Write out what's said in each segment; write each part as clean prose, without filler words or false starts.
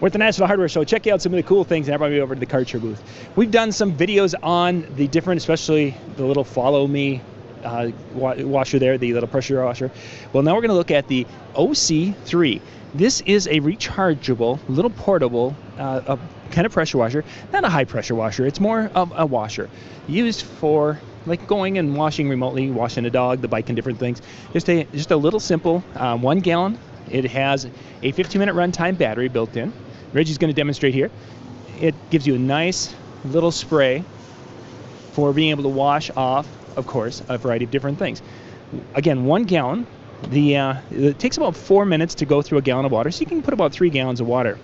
We're at the National Hardware Show. Check out some of the cool things, and everybody over to the Karcher booth. We've done some videos on the different, especially the little Follow Me washer there, the little pressure washer. Well, now we're going to look at the OC3. This is a rechargeable, little portable kind of pressure washer. Not a high pressure washer. It's more of a washer used for like going and washing remotely, washing a dog, the bike, and different things. Just a little simple 1 gallon. It has a 15-minute runtime battery built in. Reggie's going to demonstrate here. It gives you a nice little spray for being able to wash off, of course, a variety of different things. Again, 1 gallon. It takes about 4 minutes to go through a gallon of water, so you can put about 3 gallons of water.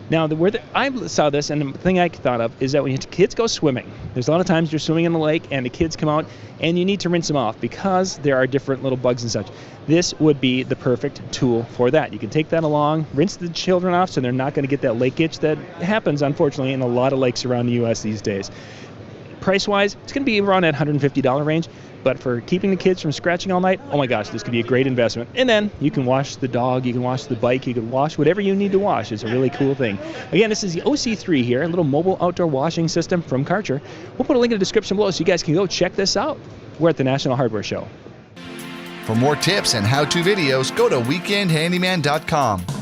Now, I saw this, and the thing I thought of is that when kids go swimming, there's a lot of times you're swimming in the lake, and the kids come out, and you need to rinse them off because there are different little bugs and such. This would be the perfect tool for that. You can take that along, rinse the children off so they're not going to get that lake itch that happens, unfortunately, in a lot of lakes around the U.S. these days. Price-wise, it's going to be around that $150 range. But for keeping the kids from scratching all night, oh my gosh, this could be a great investment. And then you can wash the dog, you can wash the bike, you can wash whatever you need to wash. It's a really cool thing. Again, this is the OC3 here, a little mobile outdoor washing system from Karcher. We'll put a link in the description below so you guys can go check this out. We're at the National Hardware Show. For more tips and how-to videos, go to weekendhandyman.com.